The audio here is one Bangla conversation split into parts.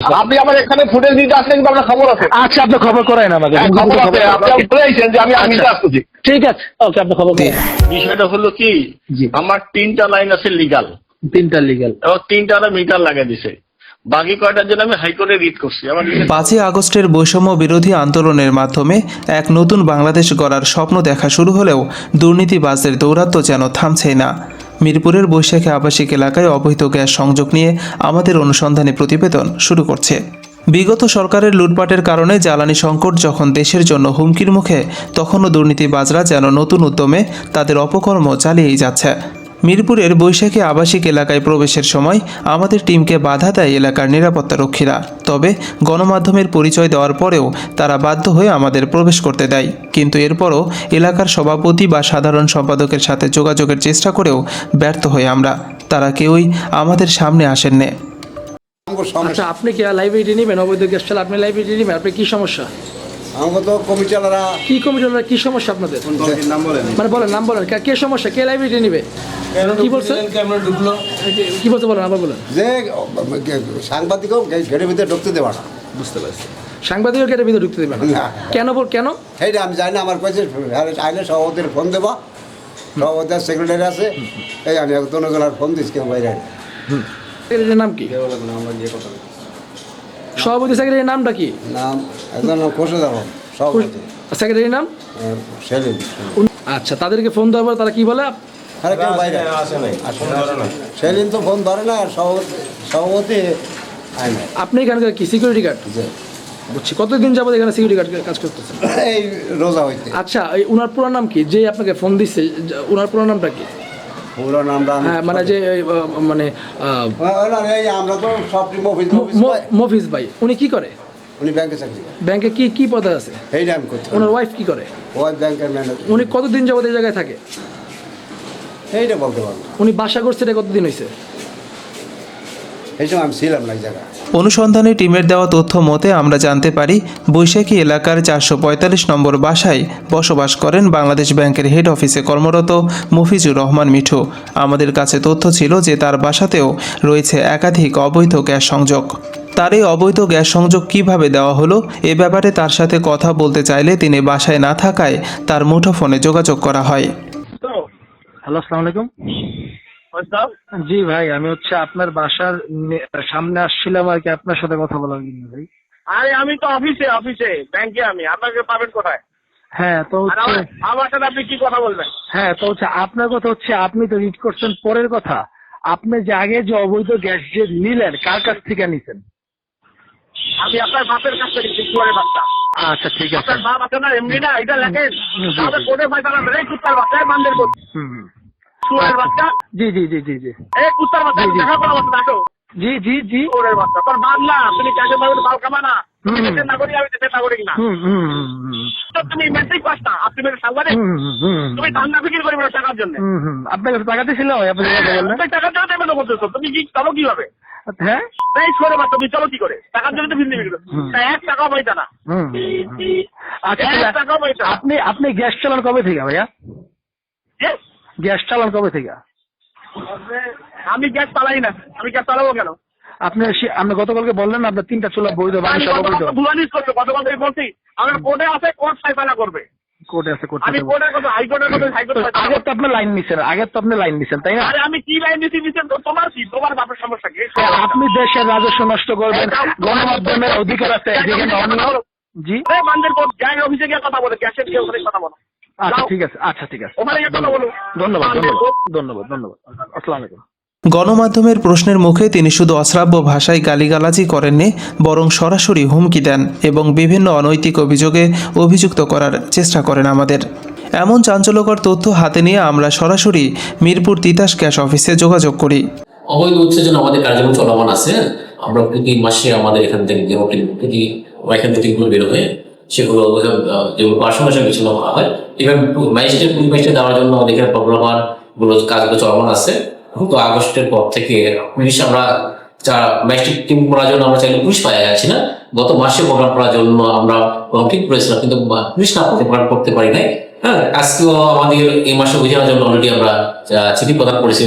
আপনি আমার এখানে ফুটেজ দিতে আসলে কিন্তু আপনার খবর আছে। আচ্ছা, আপনি খবর করেন আমাকে। খবর আছে, আপনি বলেছেন যে আমি নিতে আসতেছি। ঠিক আছে, ওকে, আপনি খবর করেন। বিষয়টা হলো কি, আমার 3টা লাইন আছে লিগাল, 3টা লিগ্যাল, এবং 3টা মিটার লাগাই দিছে। বাকি কয়টার জন্য আমি হাইকোর্টে রিট করছি। আমার 5ই আগস্টের বৈষম্য বিরোধী আন্দোলনের মাধ্যমে এক নতুন বাংলাদেশ গড়ার স্বপ্ন দেখা শুরু হলেও দুর্নীতিবাজদের দৌরাত্ম্য যেন থামছেই না। মিরপুরের বৈশাখী আবাসিক এলাকায় অবৈধ গ্যাস সংযোগ নিয়ে আমাদের অনুসন্ধানী প্রতিবেদন শুরু করছে। বিগত সরকারের লুটপাটের কারণে জ্বালানি সংকট যখন দেশের জন্য হুমকির মুখে, তখনও দুর্নীতিবাজরা যেন নতুন উদ্যমে তাদের অপকর্ম চালিয়েই যাচ্ছে। মিরপুরের বৈশাখী আবাসিক এলাকায় প্রবেশের সময় আমাদের টিমকে বাধা দেয় এলাকার নিরাপত্তারক্ষীরা। তবে গণমাধ্যমের পরিচয় দেওয়ার পরেও তারা বাধ্য হয়ে আমাদের প্রবেশ করতে দেয়। কিন্তু এরপরও এলাকার সভাপতি বা সাধারণ সম্পাদকের সাথে যোগাযোগের চেষ্টা করেও ব্যর্থ হই আমরা। তারা কেউই আমাদের সামনে আসেননি। আচ্ছা, আপনি কি লাইব্রেরি নেবেন? অবৈধ গ্যাস চাল আপনি লাইব্রেরি নেবেন? আপনার কি সমস্যা? আমাকে তো কমিটিওয়ালারা কি কমিটিওয়ালারা কি সমস্যা আপনাদের? মানে বলেন, নাম বলেন, কে সমস্যা, কে লাইব্রেরি নেবে? কি বলছে? কি বলছে বলেন, আবার বলেন। যে সাংবাদিকও গেটের ভিতরে ঢুকতে দেওয়া না। বুঝতে পারছি, সাংবাদিকও গেটের ভিতরে ঢুকতে দেবে না। কেন কেন? সেইটা আমি জানি না, আমার কাছে আইলে সভাপতির ফোন দেবা, সভাপতির সেক্রেটারি আছে, এই আমি একজনের ফোন দিচ্ছি, কেউ বাইরে সেক্রেটারির নাম কি? সভাপতি সেক্রেটারির নামটা কি? নাম একজন খসে যাবো সভাপতি, সেক্রেটারির নাম সেলিম। আচ্ছা, তাদেরকে ফোন দেওয়ার পর তারা কি বলে? আরে কেউ বাইরে সেলিম তো ফোন ধরে না, আর সভাপতি আয় না। আপনি এখানকার কি সিকিউরিটি গার্ড? বুঝছি। কতদিন যাবত এখানে সিকিউরিটি গার্ড কাজ করতেছেন? এই রোজা হইতে। আচ্ছা, এই উনার পুরো নাম কি, যে আপনাকে ফোন দিচ্ছে? উনার পুরো নামটা কি? পুরো নামটা হ্যাঁ, মানে যে মানে আমরা তো সবটি মফিজ ভাই, উনি কি করে? উনি ব্যাংকে চাকরি করে। ব্যাংকে কি পদে আছে? এইটা আমি করতে। ওনার ওয়াইফ কি করে? ওই ব্যাংকের ম্যানেজার। উনি কতদিন যাবত এই জায়গায় থাকে? এইটা বলতে পারবো। উনি বাসা করছে এটা কতদিন হয়েছে? এই সময় আমি ছিলাম না এই জায়গায়। অনুসন্ধানী টিমের দেওয়া তথ্য মতে আমরা জানতে পারি, বৈশাখী এলাকার 445 নম্বর বাসায় বসবাস করেন বাংলাদেশ ব্যাংকের হেড অফিসে কর্মরত মফিজুর রহমান মিঠু। আমাদের কাছে তথ্য ছিল যে তার বাসাতেও রয়েছে একাধিক অবৈধ গ্যাস সংযোগ। তার এই অবৈধ গ্যাস সংযোগ কিভাবে দেওয়া হলো, এ ব্যাপারে তার সাথে কথা বলতে চাইলে তিনি বাসায় না থাকায় তার মুঠোফোনে যোগাযোগ করা হয়। হ্যালো, আসসালামু আলাইকুম। জি ভাই, আমি আপনার বাসার সামনে আসছিলাম আর কি, আপনার সাথে কথা বলার জন্য ভাই। আরে আমি তো অফিসে ব্যাংকে, আমি আপনাকে পাবেন কোথায়? হ্যাঁ, তো আমার সাথে আপনি কি কথা বলবেন? হ্যাঁ, তো আপনার কথা আপনি তো রিড করছেন পরের কথা। আপনি যে আগে যে অবৈধ গ্যাস যে নিলেন, কার কাছ থেকে নিছেন? আমি আপনার বাপের কাছ থেকে কুয়ারের বাচ্চা। আচ্ছা, ঠিক আছে। আপনার বাপ আছে না, এমনি না, এটা লেখেন তাহলে কোর্টে ফাইসালা দেন। এই কুত্তার বাচ্চা, বান্দের কুয়ারের বাচ্চা। জি জি জি জি জি। এই কুত্তার বাচ্চা, দেখা করা বাচ্চা দেখো। জি জি জি। কুয়ারের বাচ্চা তোর বাপ না, তুমি ক্যাশে পাবেন বাল কামা না। তুমি দেশের নাগরিক, আমি দেশের নাগরিক না। তুমি মেট্রিক পাস না, আপনি মেরে সাংবাদিক। তুমি ধান্দা বিক্রি করবে টাকার জন্য। আপনার কাছে টাকা দিয়েছিল? টাকার জন্য পেমেন্ট করতেছো, তুমি কি চলো কিভাবে? হ্যাঁ, এই ছোট বাচ্চা, তুমি চলো কি করে? টাকার জন্য তো বিক্রি বিক্রি করো, 1 টাকাও পাইতা না। আচ্ছা, 1 টাকাও পাইতা না। আপনি গ্যাস চালান কবে থেকে ভাইয়া? গ্যাস চালান কবে থেকে? আমি গ্যাস চালাই না, আমি গ্যাস চালাবো কেন? আপনি গতকালকে বললেন আপনার 3টা চুলা বৈধ, বাকি সব অবৈধ। ভুলানিস করছো, গতকাল থেকে বলছি আমার কোর্টে আছে, কোর্ট ফাইসালা করবে। কোর্টে আছে, কোর্টে আমি কোর্টের কথা, হাইকোর্টের কথা, হাইকোর্ট আগে তো আপনি লাইন নিছেন, তাই না? আরে আমি কি লাইন দিছি তোমার কি, তোমার বাপের সমস্যা কি? আপনি দেশের রাজস্ব নষ্ট করবেন, গণমাধ্যমের অধিকার আছে। জি, বান্দের কোর্ট গ্যাস অফিসে গিয়ে কথা বলে, গ্যাসের গিয়ে ওখানে কথা বলো। আচ্ছা ঠিক আছে, আচ্ছা ঠিক আছে, ওখানে গিয়ে কথা বলো। ধন্যবাদ ধন্যবাদ ধন্যবাদ। আসসালামু আলাইকুম। গণমাধ্যমের প্রশ্নের মুখে তিনি শুধু অশ্রাব্য ভাষায় গালিগালাজি করেননি, বরং সরাসরি হুমকি দেন এবং বিভিন্ন অনৈতিক অভিযোগে অভিযুক্ত করার চেষ্টা করেন আমাদের। এমন চাঞ্চল্যকর তথ্য হাতে নিয়ে আমরা সরাসরি মিরপুর তিতাস গ্যাস অফিসে যোগাযোগ করি। অবৈধ উৎসেচন আমাদের কার্যক্রম চলমান আছে। আমরা প্রতি মাসে আমাদের এখান থেকে এখান থেকে বের হয়ে সেগুলো যেগুলো পার্শ্বনাশক বিচ্ছিন্ন করা হয়, এবার ম্যাজিস্ট্রেট পুলিশ ম্যাজিস্ট্রেট দেওয়ার জন্য আমাদের এখানে প্রোগ্রাম গুলো কাজগুলো চলমান আছে। তো আগস্টের পর থেকে পুলিশ আমরা ম্যাজিস্ট্রেট টিম করার জন্য আমরা চাইলে পুলিশ পাওয়া যাচ্ছি না। গত মাসে প্রোগ্রাম করার জন্য আমরা ঠিক করেছিলাম, কিন্তু পুলিশ না করতে পারি নাই। হ্যাঁ, আজকেও আমাদের এই মাসে বোঝানোর জন্য অলরেডি আমরা চিঠি প্রদান করেছি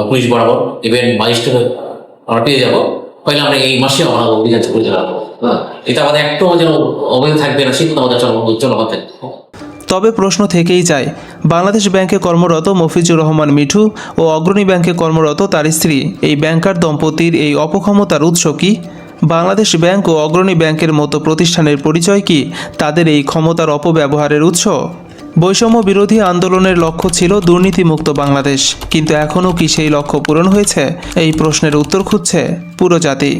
পুলিশ বরাবর, ইভেন ম্যাজিস্ট্রেট আমরা পেয়ে যাবো। হইলে আমরা এই মাসে আমরা অভিযান পরিচালনা করবো। হ্যাঁ, এটা আমাদের একটু যেন অবৈধ থাকবে না, সেটা আমাদের চলমান থাকবে। তবে প্রশ্ন থেকেই যায়, বাংলাদেশ ব্যাংকে কর্মরত মফিজুর রহমান মিঠু ও অগ্রণী ব্যাংকে কর্মরত তার স্ত্রী এই ব্যাংকার দম্পতির এই অপক্ষমতার উৎস কি? বাংলাদেশ ব্যাংক ও অগ্রণী ব্যাংকের মতো প্রতিষ্ঠানের পরিচয় কি তাদের এই ক্ষমতার অপব্যবহারের উৎস? বৈষম্য বিরোধী আন্দোলনের লক্ষ্য ছিল দুর্নীতিমুক্ত বাংলাদেশ, কিন্তু এখনও কি সেই লক্ষ্য পূরণ হয়েছে? এই প্রশ্নের উত্তর খুঁজছে পুরো জাতি।